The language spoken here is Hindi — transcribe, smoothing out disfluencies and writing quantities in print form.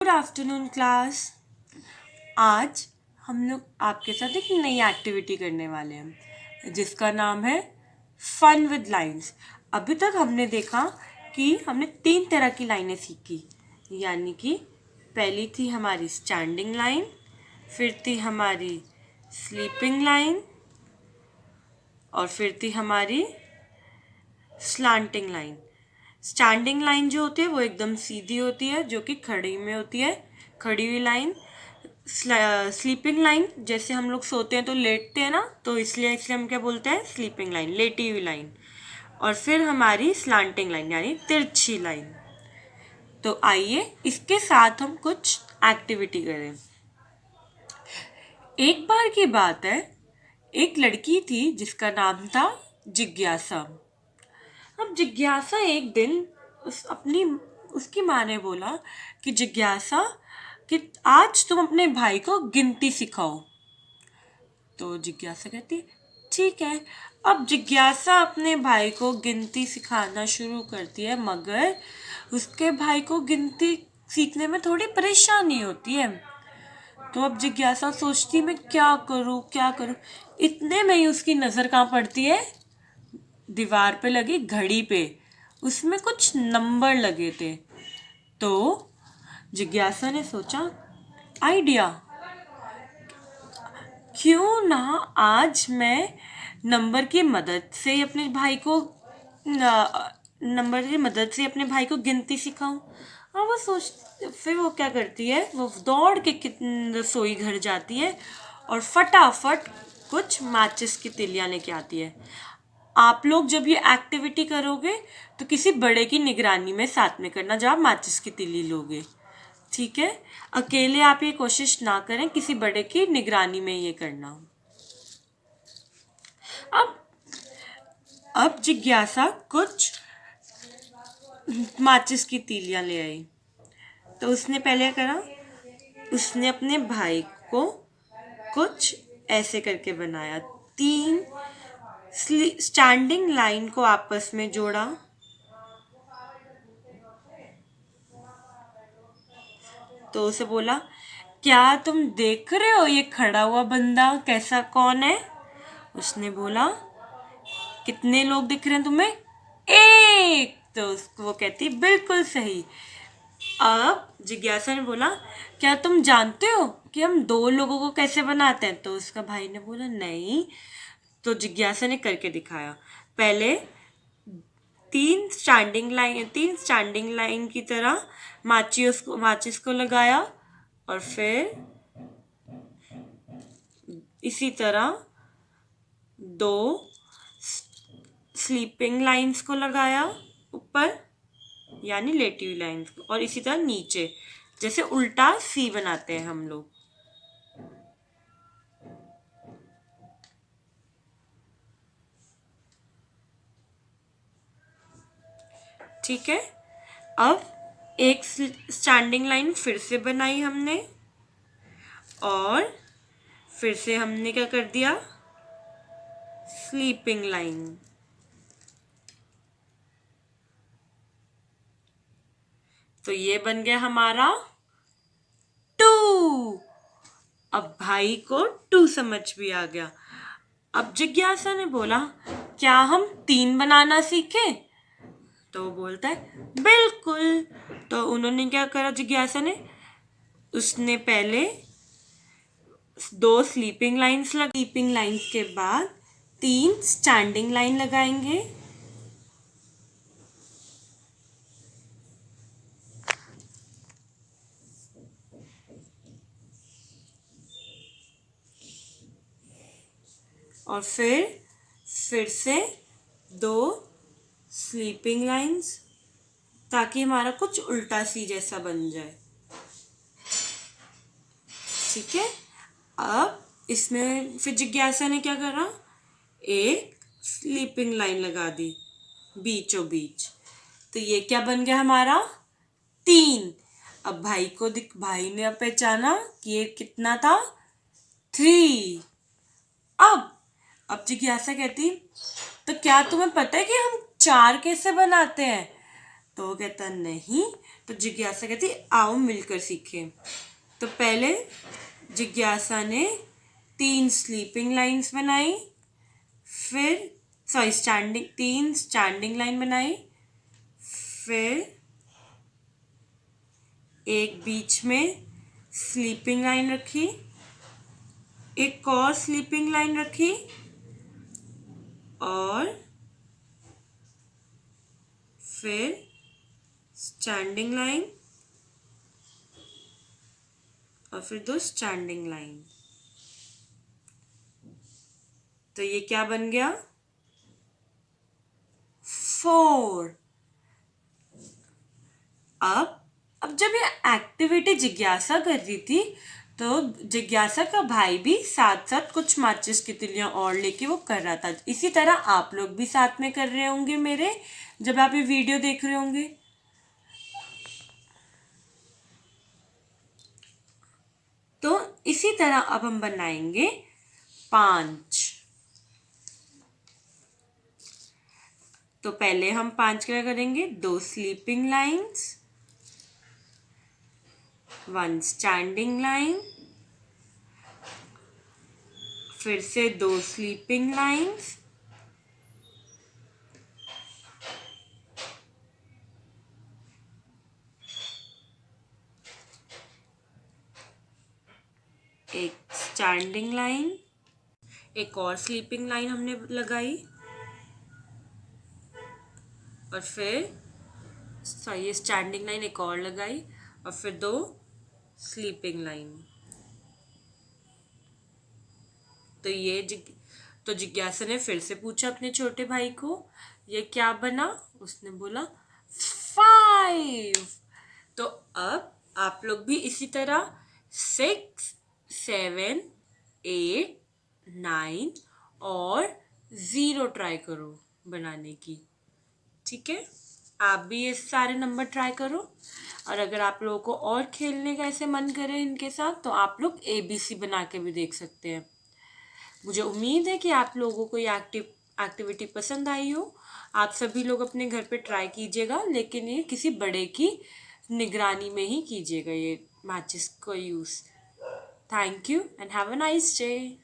Good afternoon class. आज हम लोग आपके साथ एक नई एक्टिविटी करने वाले हैं जिसका नाम है फन विद लाइंस। अभी तक हमने देखा कि हमने 3 तरह की लाइनें सीखी, यानी कि पहली थी हमारी स्टैंडिंग लाइन, फिर थी हमारी स्लीपिंग लाइन और फिर थी हमारी स्लांटिंग लाइन। स्टैंडिंग लाइन जो होती है वो एकदम सीधी होती है, जो कि खड़ी में होती है, खड़ी हुई लाइन। स्लीपिंग लाइन, जैसे हम लोग सोते हैं तो लेटते हैं ना, तो इसलिए हम क्या बोलते हैं, स्लीपिंग लाइन, लेटी हुई लाइन। और फिर हमारी स्लांटिंग लाइन यानी तिरछी लाइन। तो आइए इसके साथ हम कुछ एक्टिविटी करें। एक बार की बात है, एक लड़की थी जिसका नाम था जिज्ञासा। अब जिज्ञासा एक दिन उसकी माँ ने बोला कि जिज्ञासा कि आज तुम अपने भाई को गिनती सिखाओ। तो जिज्ञासा कहती ठीक है। अब जिज्ञासा अपने भाई को गिनती सिखाना शुरू करती है, मगर उसके भाई को गिनती सीखने में थोड़ी परेशानी होती है। तो अब जिज्ञासा सोचती मैं क्या करूँ। इतने में ही उसकी नज़र कहाँ पड़ती है, दीवार पे लगी घड़ी पे। उसमें कुछ नंबर लगे थे। तो जिज्ञासा ने सोचा आइडिया, क्यों ना आज मैं नंबर की मदद से अपने भाई को गिनती सिखाऊं। और फिर वो क्या करती है, वो दौड़ के रसोई घर जाती है और फटाफट कुछ माचिस की तिलियां लेके आती है। आप लोग जब ये एक्टिविटी करोगे तो किसी बड़े की निगरानी में साथ में करना, जब आप माचिस की तिली लोगे, ठीक है। अकेले आप ये कोशिश ना करें, किसी बड़े की निगरानी में ये करना। अब जिज्ञासा कुछ माचिस की तीलियां ले आई। तो उसने पहले करा, उसने अपने भाई को कुछ ऐसे करके बनाया, 3 स्टैंडिंग लाइन को आपस में जोड़ा। तो उसे बोला क्या तुम देख रहे हो ये खड़ा हुआ बंदा कैसा, कौन है? उसने बोला कितने लोग दिख रहे हैं तुम्हें? एक। तो वो कहती बिल्कुल सही। अब जिज्ञासा ने बोला क्या तुम जानते हो कि हम 2 लोगों को कैसे बनाते हैं? तो उसका भाई ने बोला नहीं। तो जिज्ञासा ने करके दिखाया। पहले 3 स्टैंडिंग लाइन की तरह माचिस को लगाया और फिर इसी तरह 2 स्लीपिंग लाइंस को लगाया ऊपर, यानी लेटी हुई लाइंस को, और इसी तरह नीचे, जैसे उल्टा सी बनाते हैं हम लोग। ठीक है। अब एक स्टैंडिंग लाइन फिर से बनाई हमने और फिर से हमने क्या कर दिया, स्लीपिंग लाइन। तो ये बन गया हमारा 2। अब भाई को 2 समझ भी आ गया। अब जिज्ञासा ने बोला क्या हम 3 बनाना सीखें? तो वो बोलता है बिल्कुल। तो उन्होंने क्या करा, जिज्ञासा ने, उसने पहले 2 स्लीपिंग लाइंस के बाद 3 स्टैंडिंग लाइन लगाएंगे। और फिर से 2 स्लीपिंग लाइंस, ताकि हमारा कुछ उल्टा सी जैसा बन जाए। ठीक है। अब इसमें फिर जिज्ञासा ने क्या करा, एक स्लीपिंग लाइन लगा दी बीचों बीच। तो ये क्या बन गया हमारा 3। अब भाई ने अब पहचाना कि ये कितना था, 3। अब जिज्ञासा कहती तो क्या तुम्हें पता है कि हम 4 कैसे बनाते हैं? तो वो कहता नहीं। तो जिज्ञासा कहती आओ मिलकर सीखें। तो पहले जिज्ञासा ने 3 स्लीपिंग लाइंस बनाई, फिर तीन स्टैंडिंग लाइन बनाई, फिर एक बीच में स्लीपिंग लाइन रखी, एक और स्लीपिंग लाइन रखी और फिर स्टैंडिंग लाइन और फिर 2 स्टैंडिंग लाइन। तो ये क्या बन गया? 4। अब जब ये एक्टिविटी जिज्ञासा कर रही थी तो जिज्ञासा का भाई भी साथ साथ कुछ माचिस की तिलियां और लेके वो कर रहा था। इसी तरह आप लोग भी साथ में कर रहे होंगे मेरे, जब आप ये वीडियो देख रहे होंगे। तो इसी तरह अब हम बनाएंगे 5। तो पहले हम 5 क्या करेंगे? 2 स्लीपिंग लाइंस, 1 स्टैंडिंग लाइन, फिर से 2 स्लीपिंग लाइंस, एक स्टैंडिंग लाइन, एक और स्लीपिंग लाइन हमने लगाई और फिर ये स्टैंडिंग लाइन एक और लगाई और फिर 2 स्लीपिंग लाइन। तो जिज्ञासा ने फिर से पूछा अपने छोटे भाई को, ये क्या बना? उसने बोला 5। तो अब आप लोग भी इसी तरह 6, 7, 8, 9 और 0 ट्राई करो बनाने की। ठीक है, आप भी ये सारे नंबर ट्राई करो। और अगर आप लोगों को और खेलने का ऐसे मन करे इनके साथ तो आप लोग ABC बना के भी देख सकते हैं। मुझे उम्मीद है कि आप लोगों को ये एक्टिविटी पसंद आई हो। आप सभी लोग अपने घर पे ट्राई कीजिएगा, लेकिन ये किसी बड़े की निगरानी में ही कीजिएगा ये माचिस का use. Thank you and have a nice day.